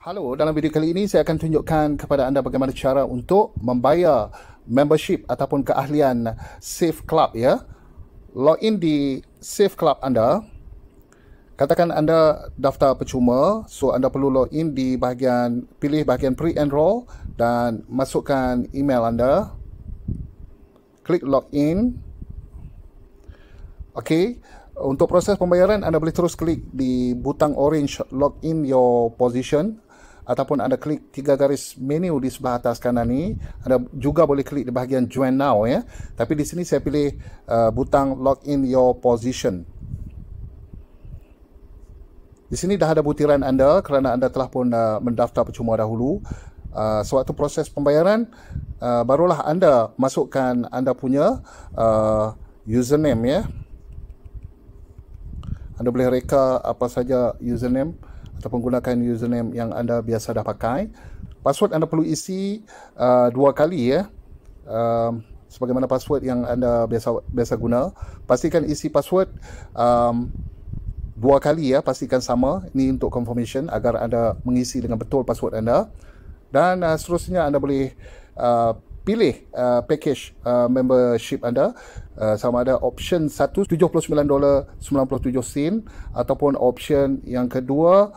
Halo, dalam video kali ini saya akan tunjukkan kepada anda bagaimana cara untuk membayar membership ataupun keahlian Save Club ya. Login di Save Club anda. Katakan anda daftar percuma, so anda perlu login di pilih bahagian pre-enroll dan masukkan email anda. Klik login. Okey. Untuk proses pembayaran, anda boleh terus klik di butang orange login your position ataupun anda klik 3 garis menu di sebelah atas kanan ni. Anda juga boleh klik di bahagian join now ya. Tapi di sini saya pilih butang login your position. Di sini dah ada butiran anda kerana anda telah pun mendaftar percuma dahulu. Sewaktu proses pembayaran, barulah anda masukkan anda punya username ya. Anda boleh reka apa saja username ataupun gunakan username yang anda biasa dah pakai. Password anda perlu isi 2 kali ya. Sebagaimana password yang anda biasa guna. Pastikan isi password 2 kali ya, pastikan sama. Ini untuk confirmation agar anda mengisi dengan betul password anda. Dan seterusnya anda boleh pilih package membership anda, sama ada option 1 $79.97 ataupun option yang kedua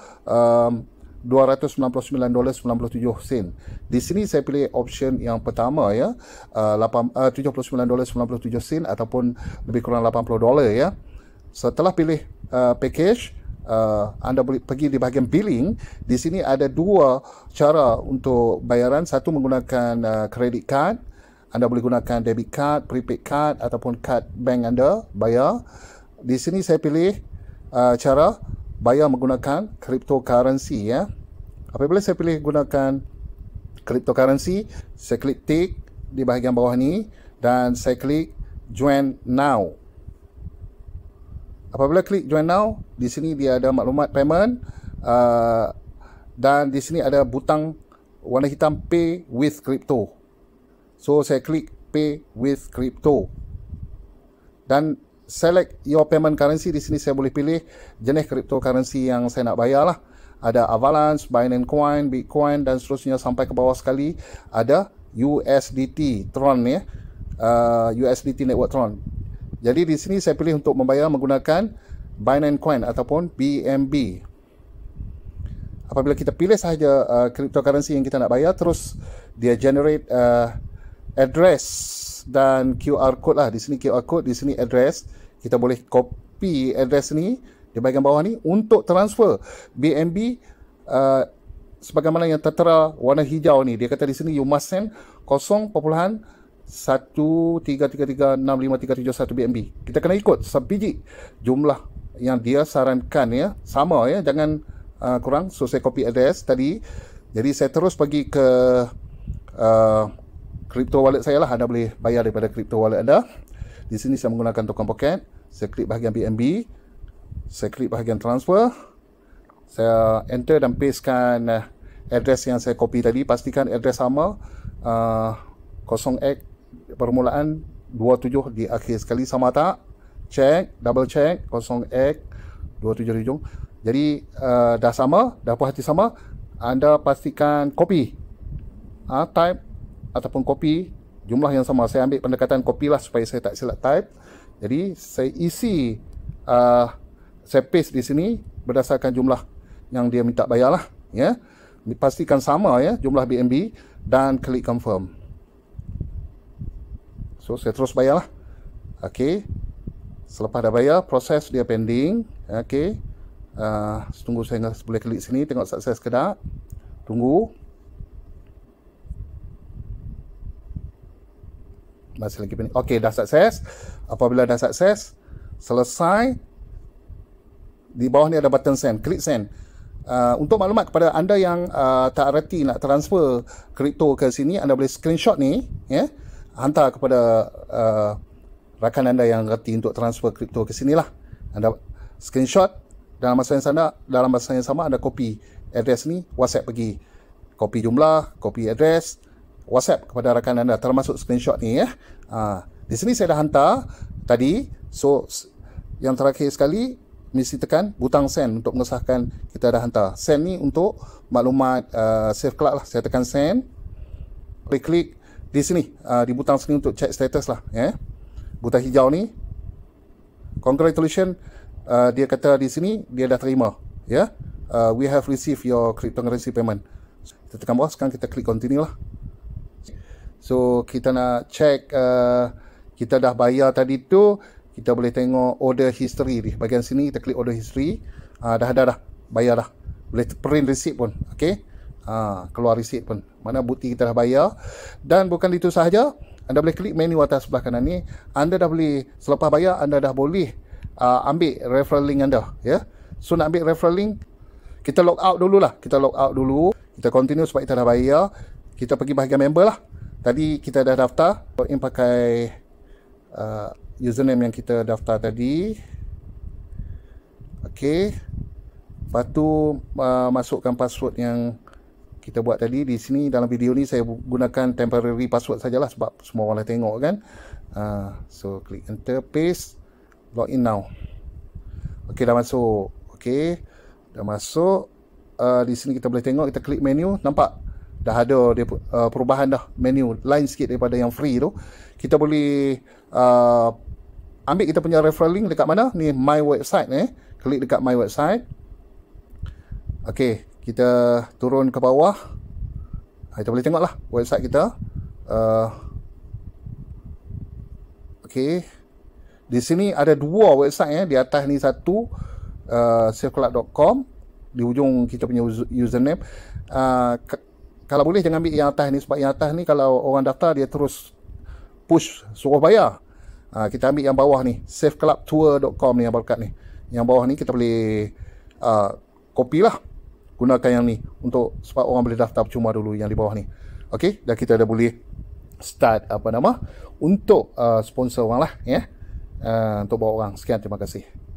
$299.97. Di sini saya pilih option yang pertama ya, $79.97 ataupun lebih kurang $80 ya. Setelah pilih package, anda boleh pergi di bahagian billing. Di sini ada 2 cara untuk bayaran. Satu menggunakan credit card. Anda boleh gunakan debit card, prepaid card ataupun card bank anda bayar. Di sini saya pilih cara bayar menggunakan cryptocurrency ya. Apabila saya pilih gunakan cryptocurrency, saya klik tick di bahagian bawah ni dan saya klik join now. Apabila klik join now, di sini dia ada maklumat payment dan di sini ada butang warna hitam pay with crypto. So saya klik pay with crypto dan select your payment currency. Di sini saya boleh pilih jenis cryptocurrency yang saya nak bayar lah. Ada Avalanche, Binance Coin, Bitcoin dan seterusnya sampai ke bawah sekali ada USDT Tron ya. USDT Network Tron. Jadi di sini saya pilih untuk membayar menggunakan Binance Coin ataupun BNB. Apabila kita pilih sahaja cryptocurrency yang kita nak bayar, terus dia generate address dan QR code lah. Di sini QR code, di sini address. Kita boleh copy address ni di bahagian bawah ni untuk transfer BNB sebagaimana yang tertera warna hijau ni. Dia kata di sini you must send 0.133365371 BNB. Kita kena ikut sebiji jumlah yang dia sarankan ya. Sama ya, jangan kurang. So saya copy address tadi. Jadi saya terus pergi ke crypto wallet saya lah. Anda boleh bayar daripada crypto wallet anda. Di sini saya menggunakan token pocket. Saya klik bahagian BNB. Saya klik bahagian transfer. Saya enter dan pastekan address yang saya copy tadi. Pastikan address sama. 0x permulaan 27 di akhir sekali, sama tak? Check, double check 0x 27 di hujung. Jadi dah sama, dah puas hati sama. Anda pastikan copy, type ataupun copy jumlah yang sama. Saya ambil pendekatan copy lah supaya saya tak silap type. Jadi saya isi, saya paste di sini berdasarkan jumlah yang dia minta bayar lah ya. Pastikan sama ya jumlah BNB dan klik confirm. So saya terus bayar lah. Okey. Selepas dah bayar, proses dia pending. Okey. Tunggu, saya boleh klik sini tengok sukses ke tak. Tunggu. Masih lagi pending. Okey, dah sukses. Apabila dah sukses, selesai. Di bawah ni ada button send. Klik send. Untuk maklumat kepada anda yang tak reti nak transfer kripto ke sini, anda boleh screenshot ni ya. Hantar kepada rakan anda yang reti untuk transfer kripto ke sini lah. Anda screenshot dalam masa yang sama anda copy address ni, WhatsApp pergi. Copy jumlah, copy address, WhatsApp kepada rakan anda termasuk screenshot ni ya. Di sini saya dah hantar tadi. So yang terakhir sekali mesti tekan butang send untuk mengesahkan kita dah hantar. Send ni untuk maklumat Safe Club lah. Saya tekan send. Boleh klik di sini, di butang sini untuk check status lah. Butang hijau ni, congratulations, dia kata di sini dia dah terima. We have received your cryptocurrency payment. Kita tekan bawah, sekarang kita klik continue lah. So kita nak check kita dah bayar tadi tu, kita boleh tengok order history di bahagian sini. Kita klik order history, dah bayar dah. Boleh print receipt pun, okey. Keluar receipt pun, mana bukti kita dah bayar. Dan bukan itu sahaja, anda boleh klik menu atas sebelah kanan ni. Anda dah boleh, selepas bayar, anda dah boleh ambil referral link anda. So nak ambil referral link, kita log out dulu lah. Kita log out dulu, kita continue sebab kita dah bayar. Kita pergi bahagian member lah. Tadi kita dah daftar, login pakai username yang kita daftar tadi. Okey. Lepas tu masukkan password yang kita buat tadi. Di sini dalam video ni saya gunakan temporary password sajalah sebab semua orang dah tengok kan. So klik enter, paste, login now. Okey, dah masuk. Okey, dah masuk. Di sini kita boleh tengok, kita klik menu, nampak dah ada dia perubahan dah, menu lain sikit daripada yang free tu. Kita boleh ambil kita punya referral link dekat mana ni, my website. Klik dekat my website. Okey, kita turun ke bawah, kita boleh tengok lah website kita. Okey, di sini ada dua website. Di atas ni satu, safeclub.com, di ujung kita punya username. Kalau boleh jangan ambil yang atas ni, sebab yang atas ni kalau orang daftar dia terus push suruh bayar. Kita ambil yang bawah ni, safeclubtour.com ni, yang berkat ni. Yang bawah ni kita boleh copy lah, gunakan yang ni untuk, sebab orang boleh daftar percuma dulu yang di bawah ni. Okey, dah kita dah boleh start untuk sponsor orang lah, untuk bawa orang. Sekian, terima kasih.